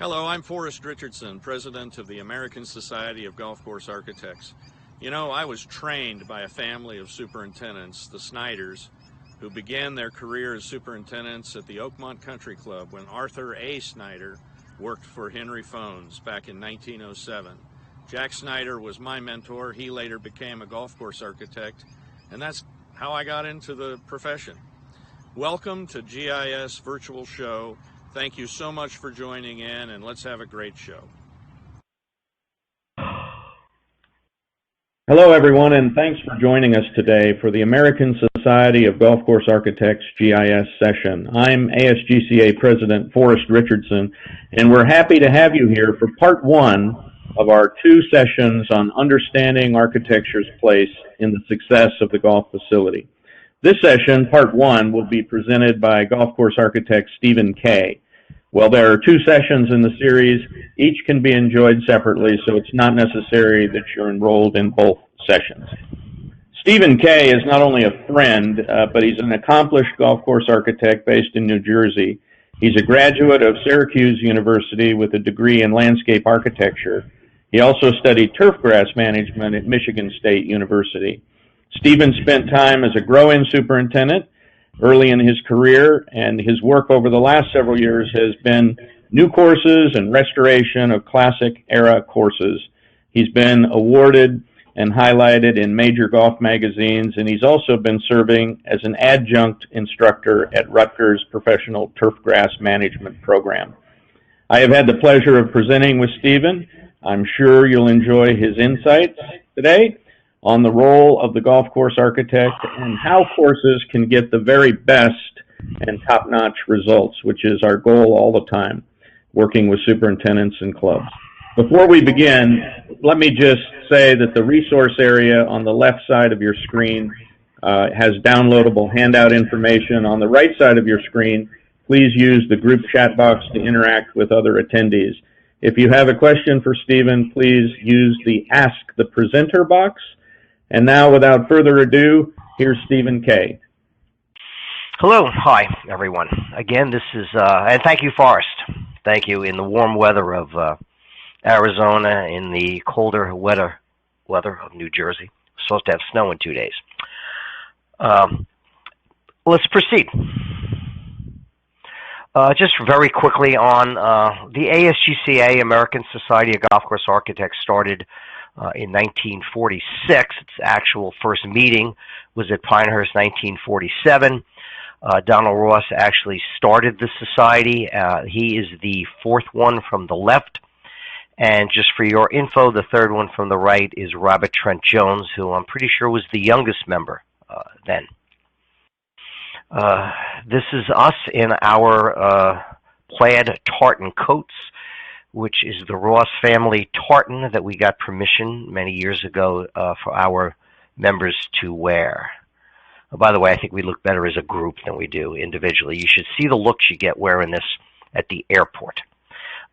Hello, I'm Forrest Richardson, President of the American Society of Golf Course Architects. You know, I was trained by a family of superintendents, the Snyders, who began their career as superintendents at the Oakmont Country Club when Arthur A. Snyder worked for Henry Phones back in 1907. Jack Snyder was my mentor. He later became a golf course architect, and that's how I got into the profession. Welcome to GIS Virtual Show. Thank you so much for joining in, and let's have a great show. Hello, everyone, and thanks for joining us today for the American Society of Golf Course Architects GIS session. I'm ASGCA President Forrest Richardson, and we're happy to have you here for part one of our two sessions on understanding architecture's place in the success of the golf facility. This session, part one, will be presented by golf course architect Stephen Kay. Well, there are two sessions in the series. Each can be enjoyed separately, so it's not necessary that you're enrolled in both sessions. Stephen Kay is not only a friend, but he's an accomplished golf course architect based in New Jersey. He's a graduate of Syracuse University with a degree in landscape architecture. He also studied turf grass management at Michigan State University. Stephen spent time as a grow-in superintendent early in his career, and his work over the last several years has been new courses and restoration of classic era courses. He's been awarded and highlighted in major golf magazines, and he's also been serving as an adjunct instructor at Rutgers Professional Turf Grass Management Program. I have had the pleasure of presenting with Stephen. I'm sure you'll enjoy his insights today on the role of the golf course architect and how courses can get the very best and top-notch results, which is our goal all the time, working with superintendents and clubs. Before we begin, let me just say that the resource area on the left side of your screen has downloadable handout information. On the right side of your screen, please use the group chat box to interact with other attendees. If you have a question for Stephen, please use the Ask the Presenter box. And now, without further ado, here's Stephen Kay. Hello. Hi, everyone. Again, this is, and thank you, Forrest. Thank you. In the warm weather of Arizona, in the colder weather of New Jersey. We're supposed to have snow in 2 days. Let's proceed. Just very quickly on the ASGCA, American Society of Golf Course Architects, started in 1946. Its actual first meeting was at Pinehurst, 1947. Donald Ross actually started the society. He is the fourth one from the left. And just for your info, the third one from the right is Robert Trent Jones, who I'm pretty sure was the youngest member then. This is us in our plaid tartan coats, which is the Ross family tartan that we got permission many years ago for our members to wear. By the way, I think we look better as a group than we do individually. You should see the looks you get wearing this at the airport.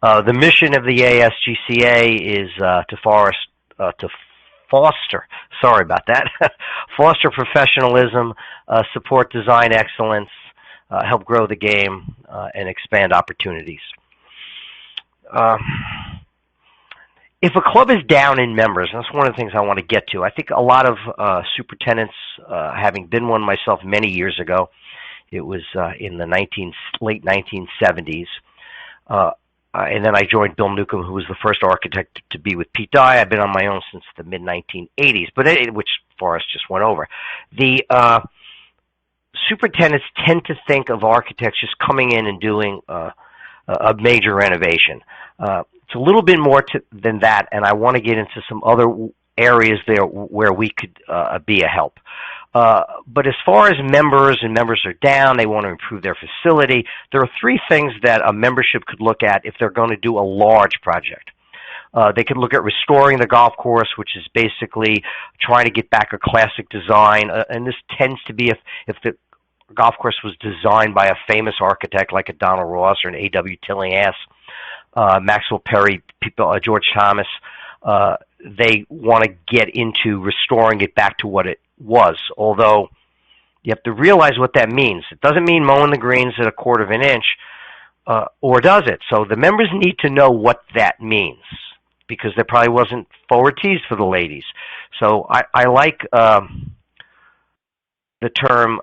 The mission of the ASGCA is to foster, sorry about that, foster professionalism, support design excellence, help grow the game, and expand opportunities. If a club is down in members, and that's one of the things I want to get to. I think a lot of superintendents, having been one myself many years ago, it was in the late 1970s, and then I joined Bill Newcomb, who was the first architect to be with Pete Dye. I've been on my own since the mid-1980s, but which Forrest just went over. The superintendents tend to think of architects just coming in and doing a major renovation. It's a little bit more than that, and I want to get into some other areas there where we could be a help. But as far as members are down, they want to improve their facility, there are three things that a membership could look at if they're going to do a large project. They could look at restoring the golf course, which is basically trying to get back a classic design, and this tends to be if the golf course was designed by a famous architect like a Donald Ross or an A.W. Tillinghast, Maxwell Perry, George Thomas. They want to get into restoring it back to what it was, although you have to realize what that means. It doesn't mean mowing the greens at a quarter of an inch. or does it? So the members need to know what that means, because there probably wasn't forward tees for the ladies. So I like the term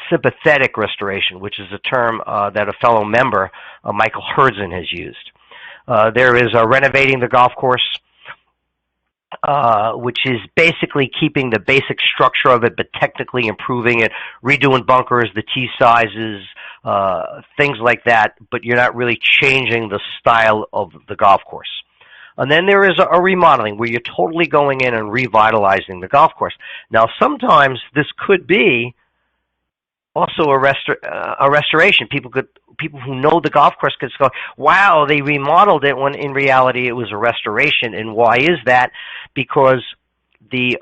sympathetic restoration, which is a term that a fellow member, Michael Herzen, has used. There is renovating the golf course, which is basically keeping the basic structure of it, but technically improving it, redoing bunkers, the tee sizes, things like that, but you're not really changing the style of the golf course. And then there is a remodeling where you're totally going in and revitalizing the golf course. Now, sometimes this could be also a restoration. People who know the golf course could go, wow, they remodeled it, when in reality it was a restoration. And why is that? Because the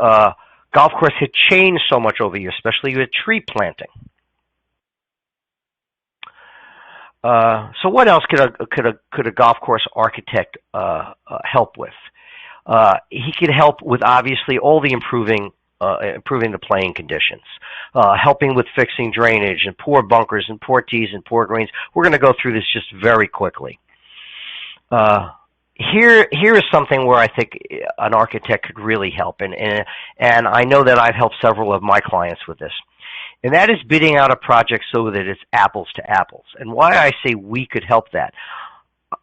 golf course had changed so much over the years, especially with tree planting. So what else could a golf course architect help with? He could help with, obviously, all the improving the playing conditions, helping with fixing drainage and poor bunkers and poor tees and poor greens. We're going to go through this just very quickly. Here is something where I think an architect could really help, and I know that I've helped several of my clients with this. And that is bidding out a project so that it's apples to apples. And why I say we could help that.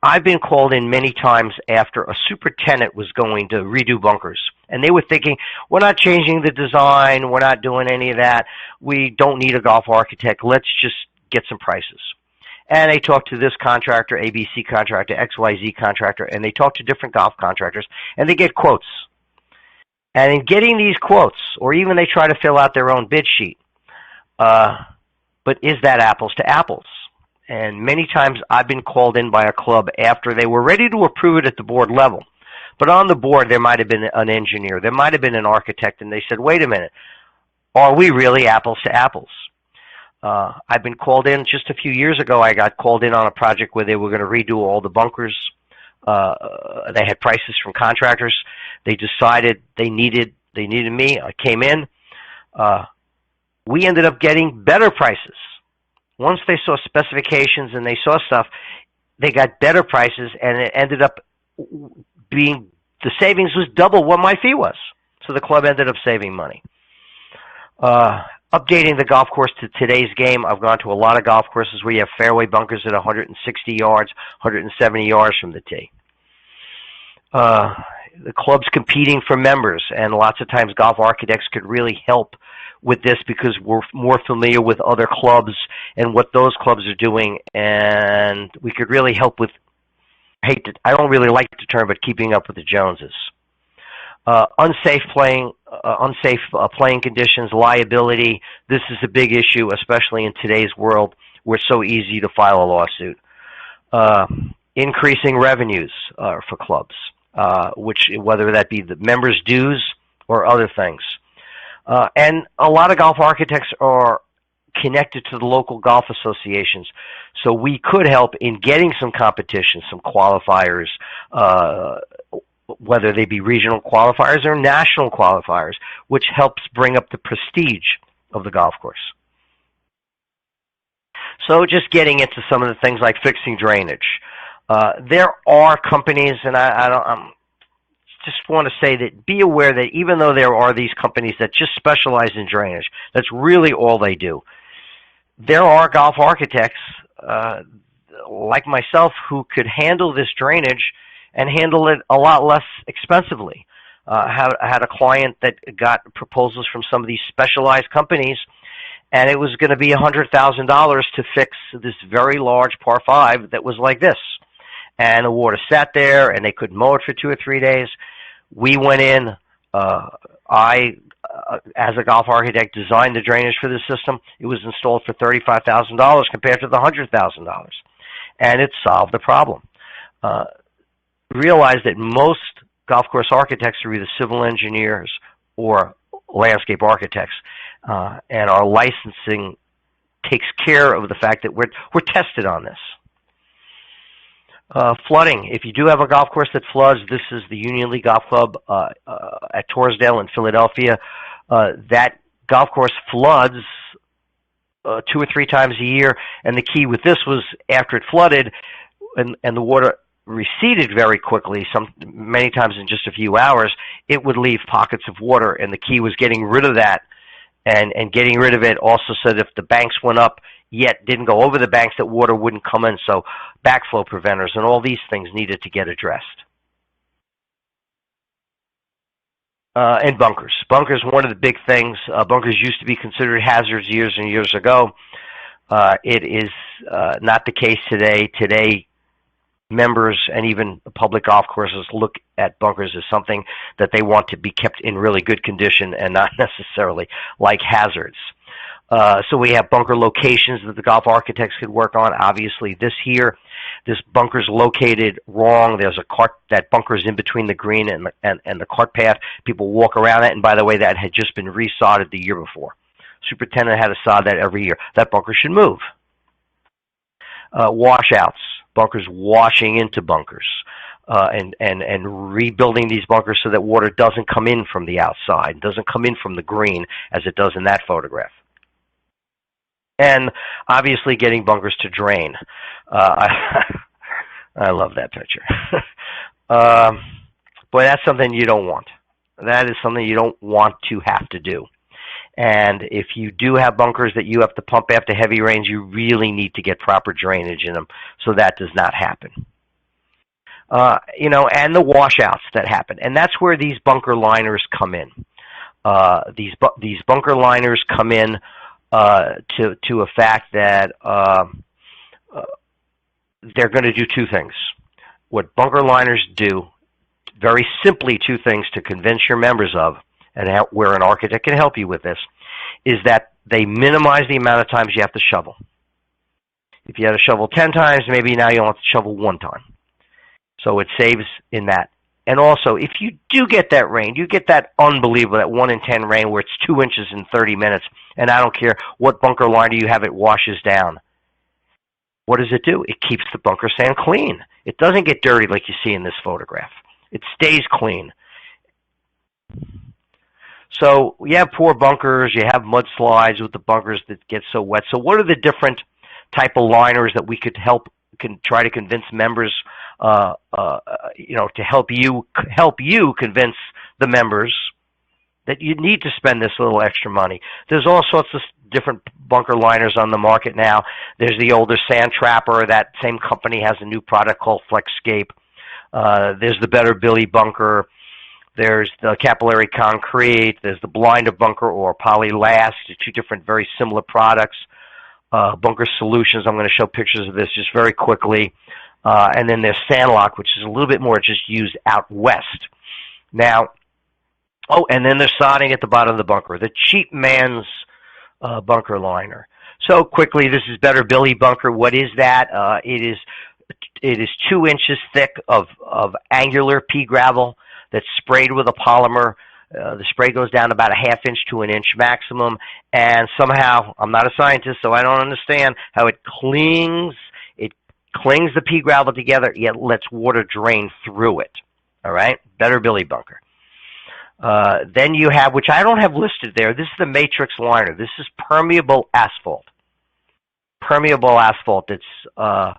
I've been called in many times after a superintendent was going to redo bunkers. And they were thinking, we're not changing the design, we're not doing any of that, we don't need a golf architect, let's just get some prices. And they talked to this contractor, ABC contractor, XYZ contractor, and they talk to different golf contractors, and they get quotes. And in getting these quotes, or even they try to fill out their own bid sheet, but is that apples to apples? And many times I've been called in by a club after they were ready to approve it at the board level. But on the board, there might have been an engineer, there might have been an architect, and they said, wait a minute, are we really apples to apples? I've been called in just a few years ago. I got called in on a project where they were going to redo all the bunkers. They had prices from contractors. They decided they needed me. I came in. We ended up getting better prices. Once they saw specifications and they saw stuff, they got better prices, and it ended up being, the savings was double what my fee was. So the club ended up saving money. Updating the golf course to today's game. I've gone to a lot of golf courses where you have fairway bunkers at 160 yards, 170 yards from the tee. The club's competing for members, and lots of times golf architects could really help with this because we're more familiar with other clubs and what those clubs are doing, and we could really help with, I don't really like the term, but keeping up with the Joneses. Unsafe playing conditions, liability. This is a big issue, especially in today's world where it's so easy to file a lawsuit. Increasing revenues for clubs, which whether that be the members' dues or other things. And a lot of golf architects are connected to the local golf associations, so we could help in getting some competition, some qualifiers, whether they be regional qualifiers or national qualifiers, which helps bring up the prestige of the golf course. So just getting into some of the things like fixing drainage. There are companies, and I just want to say that be aware that even though there are these companies that just specialize in drainage, that's really all they do. There are golf architects like myself who could handle this drainage and handle it a lot less expensively. I had a client that got proposals from some of these specialized companies, and it was going to be $100,000 to fix this very large par 5 that was like this. And the water sat there, and they couldn't mow it for 2 or 3 days. We went in. I, as a golf architect, designed the drainage for the system. It was installed for $35,000 compared to the $100,000, and it solved the problem. Realize that most golf course architects are either civil engineers or landscape architects, and our licensing takes care of the fact that we're tested on this. Flooding. If you do have a golf course that floods, this is the Union League Golf Club at Torresdale in Philadelphia. That golf course floods 2 or 3 times a year. And the key with this was after it flooded and the water receded very quickly, many times in just a few hours, it would leave pockets of water. And the key was getting rid of that, and getting rid of it also said if the banks went up yet didn't go over the banks, that water wouldn't come in. So backflow preventers and all these things needed to get addressed. And bunkers. Bunkers, one of the big things. Bunkers used to be considered hazards years and years ago. It is not the case today. Today, members and even public golf courses look at bunkers as something that they want to be kept in really good condition and not necessarily like hazards. So we have bunker locations that the golf architects could work on. Obviously, this bunker's located wrong. There's a cart, that bunker's in between the green and the cart path. People walk around it, and by the way, that had just been resodded the year before. Superintendent had to sod that every year. That bunker should move. Washouts, bunkers washing into bunkers, and rebuilding these bunkers so that water doesn't come in from the outside, doesn't come in from the green as it does in that photograph. And obviously getting bunkers to drain. I love that picture. Boy, that's something you don't want. That is something you don't want to have to do. And if you do have bunkers that you have to pump after heavy rains, you really need to get proper drainage in them so that does not happen. And the washouts that happen. And that's where these bunker liners come in. These bunker liners come in to a fact that they're going to do 2 things. What bunker liners do, very simply 2 things to convince your members of, and where an architect can help you with this, is that they minimize the amount of times you have to shovel. If you had to shovel 10 times, maybe now you only have to shovel 1 time. So it saves in that. And also, if you do get that rain, you get that unbelievable, that 1 in 10 rain where it's 2 inches in 30 minutes, and I don't care what bunker liner you have, it washes down. What does it do? It keeps the bunker sand clean. It doesn't get dirty like you see in this photograph. It stays clean. So you have poor bunkers, you have mudslides with the bunkers that get so wet. So what are the different type of liners that we could try to convince members, to help you convince the members that you need to spend this little extra money? There's all sorts of different bunker liners on the market now. There's the older Sand Trapper. That same company has a new product called FlexScape. There's the Better Billy bunker. There's the capillary concrete. There's the blinder bunker or polylast. 2 different very similar products. Bunker Solutions. I'm going to show pictures of this just very quickly. And then there's Sandlock, which is a little bit more just used out west. Now, and then there's sodding at the bottom of the bunker, the cheap man's bunker liner. So quickly, this is Better Billy bunker. What is that? It is 2 inches thick of angular pea gravel that's sprayed with a polymer. The spray goes down about a 1/2 inch to 1 inch maximum, and somehow, I'm not a scientist, so I don't understand how it clings the pea gravel together, yet lets water drain through it. All right? Better Billy bunker. Then you have, which I don't have listed there, this is the Matrix liner. This is permeable asphalt. Permeable asphalt. It's a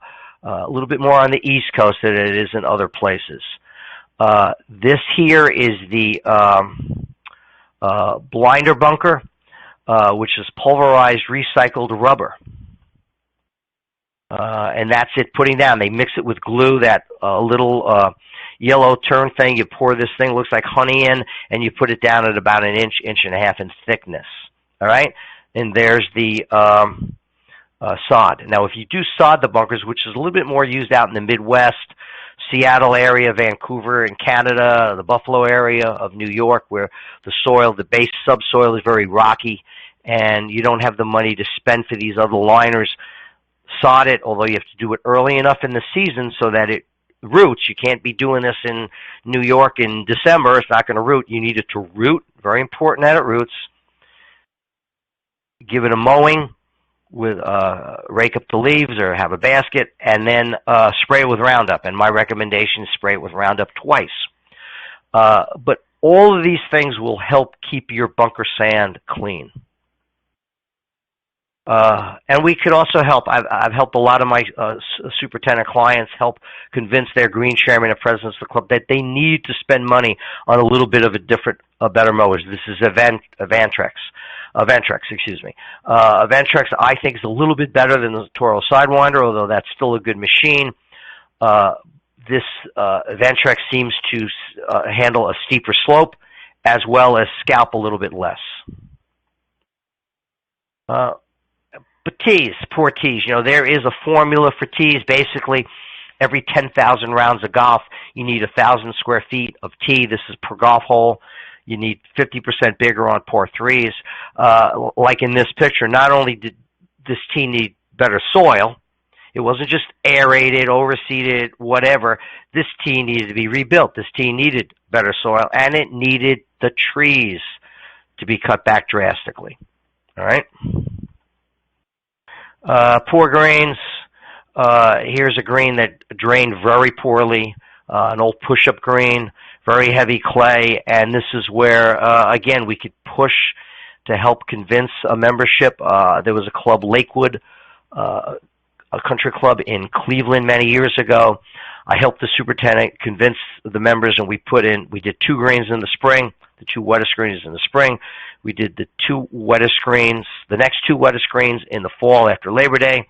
little bit more on the East Coast than it is in other places. This here is the blinder bunker, which is pulverized recycled rubber. And that's it putting down. They mix it with glue, that little yellow turn thing. You pour this thing, looks like honey in, and you put it down at about 1 inch, 1.5 inches in thickness. All right? And there's the sod. Now, if you do sod the bunkers, which is a little bit more used out in the Midwest, Seattle area, Vancouver in Canada, the Buffalo area of New York, where the soil, the base subsoil is very rocky, and you don't have the money to spend for these other liners, sod it, although you have to do it early enough in the season so that it roots. You can't be doing this in New York in December. It's not going to root. You need it to root. Very important that it roots. Give it a mowing. With rake up the leaves or have a basket, and then spray it with Roundup. And my recommendation is spray it with Roundup twice. But all of these things will help keep your bunker sand clean. And we could also help. I've helped a lot of my superintendent clients help convince their green chairman and presidents of the club that they need to spend money on a little bit of a better mowers. This is Avantrex, excuse me. Avantrex, I think, is a little bit better than the Toro Sidewinder, although that's still a good machine. This Avantrex seems to handle a steeper slope as well as scalp a little bit less. But tees, poor tees. You know, there is a formula for tees. Basically, every 10,000 rounds of golf, you need 1,000 square feet of tee. This is per golf hole. You need 50% bigger on par threes. Like in this picture, not only did this tee need better soil, it wasn't just aerated, overseeded, whatever. This tee needed to be rebuilt. This tee needed better soil, and it needed the trees to be cut back drastically. All right? Poor greens. Here's a green that drained very poorly, an old push-up green, very heavy clay, and this is where, again, we could push to help convince a membership. There was a club, Lakewood, a country club in Cleveland many years ago. I helped the superintendent convince the members, and we did 2 greens in the spring, the 2 wettest greens in the spring. We did the 2 wettest greens, the next 2 wettest greens in the fall after Labor Day.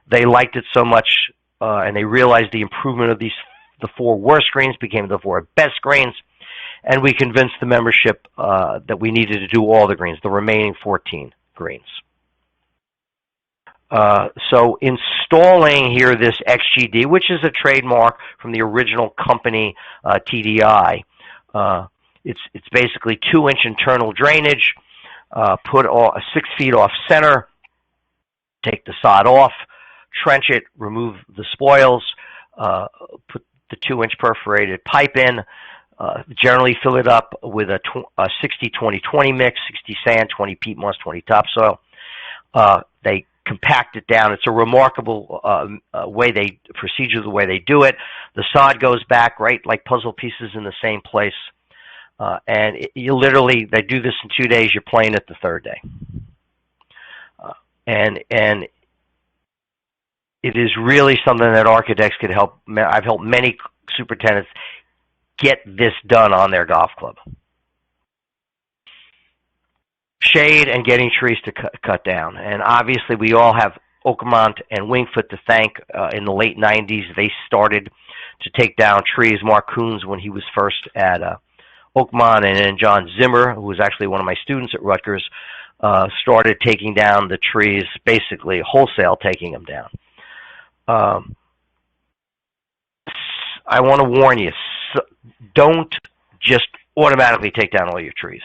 They liked it so much, and they realized the improvement of the 4 worst greens became the 4 best greens, and we convinced the membership that we needed to do all the greens, the remaining 14 greens. So installing here this XGD, which is a trademark from the original company, TDI, it's basically 2-inch internal drainage, put 6 feet off center, take the sod off, trench it, remove the spoils, put the 2-inch perforated pipe in, generally fill it up with a 60-20-20 mix, 60 sand, 20 peat moss, 20 topsoil. They compact it down. It's a remarkable the way they do it. The sod goes back, right, like puzzle pieces in the same place. And they do this in 2 days. You're playing it the 3rd day. And it is really something that architects could help. I've helped many superintendents get this done on their golf club. Shade and getting trees to cut down. And obviously we all have Oakmont and Wingfoot to thank. In the late 90s, they started to take down trees. Mark Coons, when he was first at Oakmont, and then John Zimmer, who was actually one of my students at Rutgers, started taking down the trees, basically wholesale taking them down. I want to warn you, don't just automatically take down all your trees.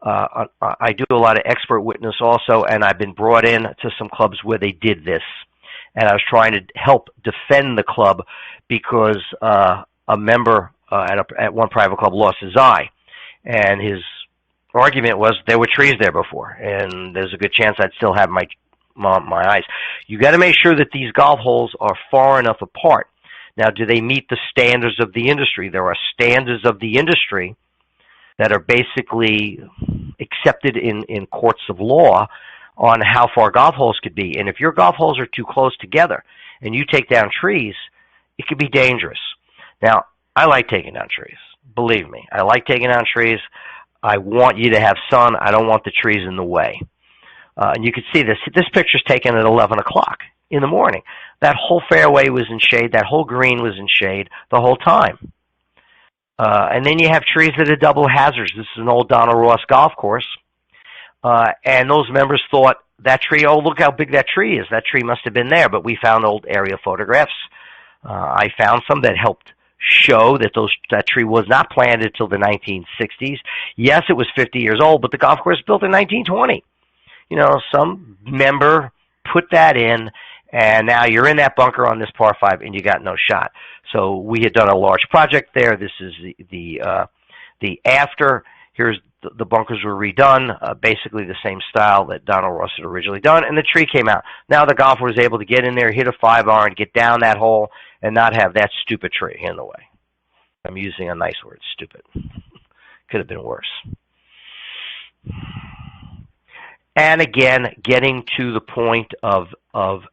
I do a lot of expert witness also, and I've been brought in to some clubs where they did this. And I was trying to help defend the club because a member at one private club lost his eye. And his argument was there were trees there before, and there's a good chance I'd still have my eyes. You got to make sure that these golf holes are far enough apart. Now, do they meet the standards of the industry? There are standards of the industry that are basically accepted in courts of law on how far golf holes could be. And if your golf holes are too close together and you take down trees, it could be dangerous. Now, I like taking down trees. Believe me, I like taking down trees. I want you to have sun. I don't want the trees in the way. And you can see this. This picture's taken at 11 o'clock in the morning. That whole fairway was in shade. That whole green was in shade the whole time. And then you have trees that are double hazards. This is an old Donald Ross golf course. And those members thought that tree, oh, look how big that tree is. That tree must have been there. But we found old area photographs. I found some that helped show that that tree was not planted till the 1960s. Yes, it was 50 years old, but the golf course was built in 1920. You know, some member put that in, and now you're in that bunker on this par 5, and you got no shot. So we had done a large project there. This is the after. Here's the bunkers were redone, basically the same style that Donald Ross had originally done, and the tree came out. Now the golfer was able to get in there, hit a 5-iron, get down that hole, and not have that stupid tree in the way. I'm using a nice word, stupid. Could have been worse. And again, getting to the point of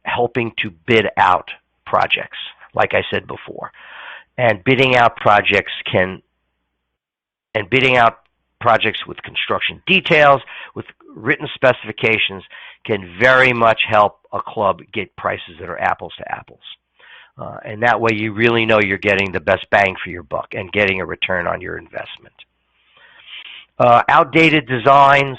helping to bid out projects, like I said before. And bidding out projects with construction details, with written specifications, can very much help a club get prices that are apples to apples. And that way you really know you're getting the best bang for your buck and getting a return on your investment. Outdated designs.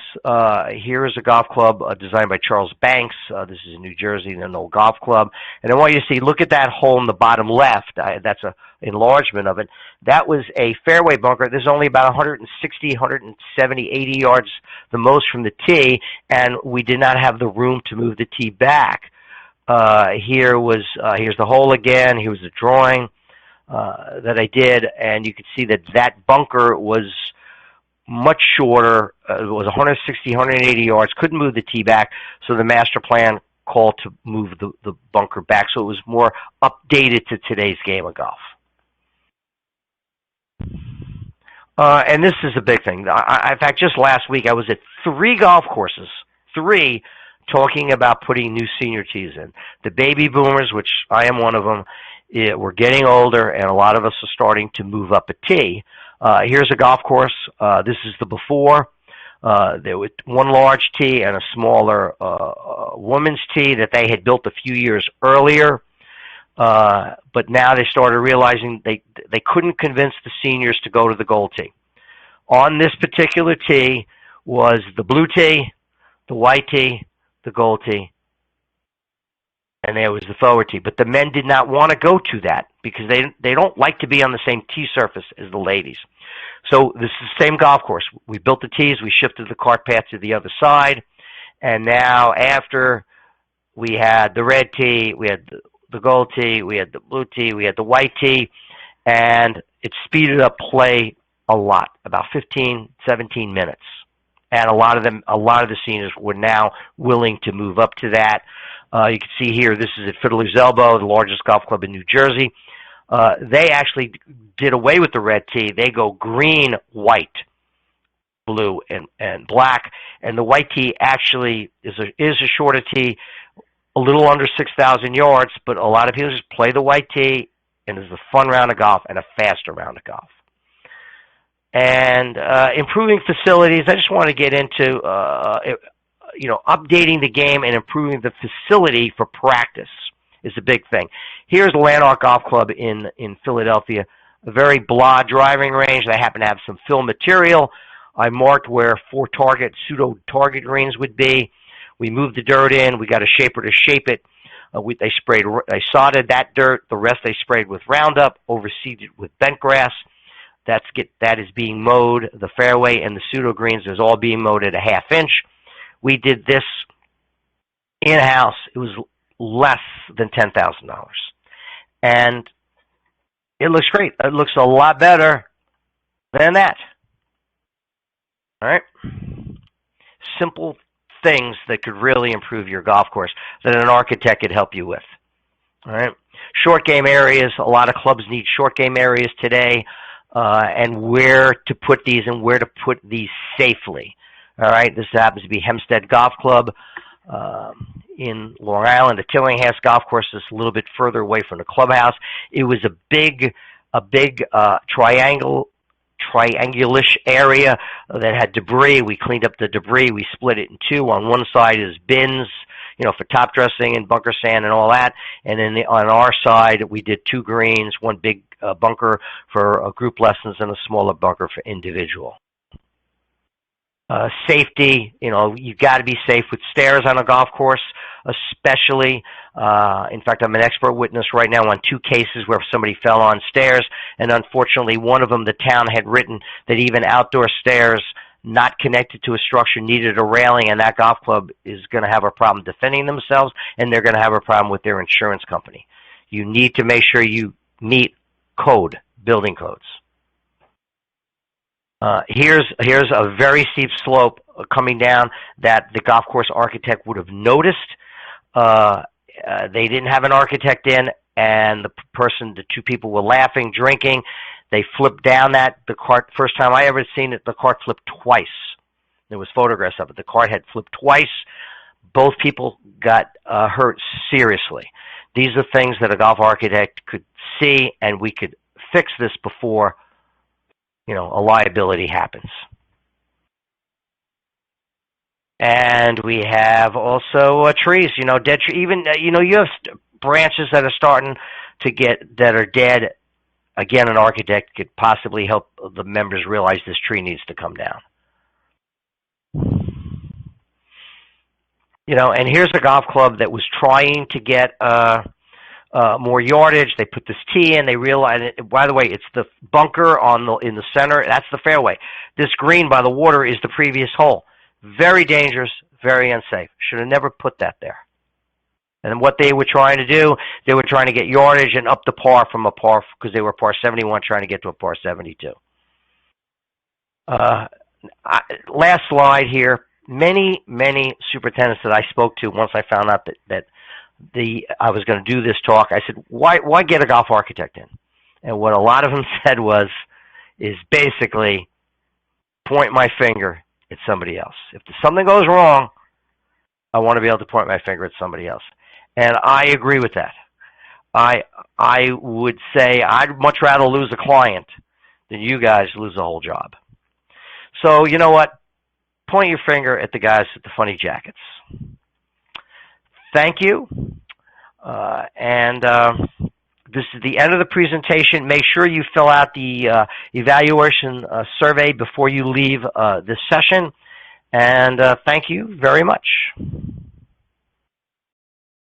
Here is a golf club designed by Charles Banks. This is in New Jersey, an old golf club. And I want you to see, look at that hole in the bottom left. That's an enlargement of it. That was a fairway bunker. There's only about 160, 170, 80 yards the most from the tee, and we did not have the room to move the tee back. Here's the hole again. Here was the drawing that I did, and you can see that bunker was much shorter. It was 160, 180 yards, couldn't move the tee back, so the master plan called to move the bunker back, so it was more updated to today's game of golf. And this is a big thing. In fact, just last week I was at 3 golf courses, talking about putting new senior tees in. The baby boomers, which I am one of them, we're getting older, and a lot of us are starting to move up a tee. Here's a golf course. This is the before. There was one large tee and a smaller women's tee that they had built a few years earlier. But now they started realizing they couldn't convince the seniors to go to the gold tee. On this particular tee was the blue tee, the white tee, the gold tee, and there was the forward tee. But the men did not want to go to that because they don't like to be on the same tee surface as the ladies. So this is the same golf course. We built the tees, we shifted the cart path to the other side, and now after we had the red tee, we had the gold tee, we had the blue tee, we had the white tee, and it speeded up play a lot, about 15, 17 minutes. And a lot of the seniors were now willing to move up to that. You can see here, this is at Fiddler's Elbow, the largest golf club in New Jersey. They actually did away with the red tee. They go green, white, blue, and black. And the white tee actually is a shorter tee, a little under 6,000 yards, but a lot of people just play the white tee, and it's a fun round of golf and a faster round of golf. And improving facilities, I just want to get into updating the game and improving the facility for practice is a big thing. Here's Lanark Golf Club in Philadelphia, a very blah driving range. They happen to have some fill material. I marked where 4 pseudo target greens would be. We moved the dirt in. We got a shaper to shape it. They sodded that dirt. The rest they sprayed with Roundup, overseeded with bent grass. That is being mowed. The fairway and the pseudo greens is all being mowed at a ½ inch. We did this in-house. It was less than $10,000. And it looks great. It looks a lot better than that. All right? Simple things that could really improve your golf course that an architect could help you with. All right? Short game areas. A lot of clubs need short game areas today. And where to put these and where to put these safely. All right, this happens to be Hempstead Golf Club in Long Island. The Tillinghast Golf Course is a little bit further away from the clubhouse. It was a big triangulish area that had debris. We cleaned up the debris. We split it in 2. On one side is bins, for top dressing and bunker sand and all that. And then on our side, we did 2 greens, 1 big bunker for group lessons and a smaller bunker for individual. Safety, you've got to be safe with stairs on a golf course, especially. In fact, I'm an expert witness right now on 2 cases where somebody fell on stairs, and unfortunately, one of them, the town had written that even outdoor stairs not connected to a structure needed a railing, and that golf club is going to have a problem defending themselves, and they're going to have a problem with their insurance company. You need to make sure you meet building codes. Here's a very steep slope coming down that the golf course architect would have noticed. They didn't have an architect in, and the 2 people were laughing, drinking. They flipped down the cart. First time I ever seen it, the cart flipped twice. There was photographs of it. The cart had flipped twice. Both people got hurt seriously. These are things that a golf architect could see, and we could fix this before, a liability happens. And we have also trees, dead tree. Even, you have branches that are starting to that are dead. Again, an architect could possibly help the members realize this tree needs to come down. And here's a golf club that was trying to get more yardage. They put this tee in. They realized, by the way, it's the bunker in the center. That's the fairway. This green by the water is the previous hole. Very dangerous, very unsafe. Should have never put that there. And what they were trying to do, they were trying to get yardage and up the par from a par, because they were par 71 trying to get to a par 72. Last slide here. Many superintendents that I spoke to, once I found out that I was going to do this talk, I said, why get a golf architect in? And what a lot of them said is basically point my finger at somebody else. If something goes wrong, I want to be able to point my finger at somebody else. And I agree with that. I would say I'd much rather lose a client than you guys lose the whole job. So you know what? Point your finger at the guys with the funny jackets. Thank you. This is the end of the presentation. Make sure you fill out the evaluation survey before you leave this session. And thank you very much.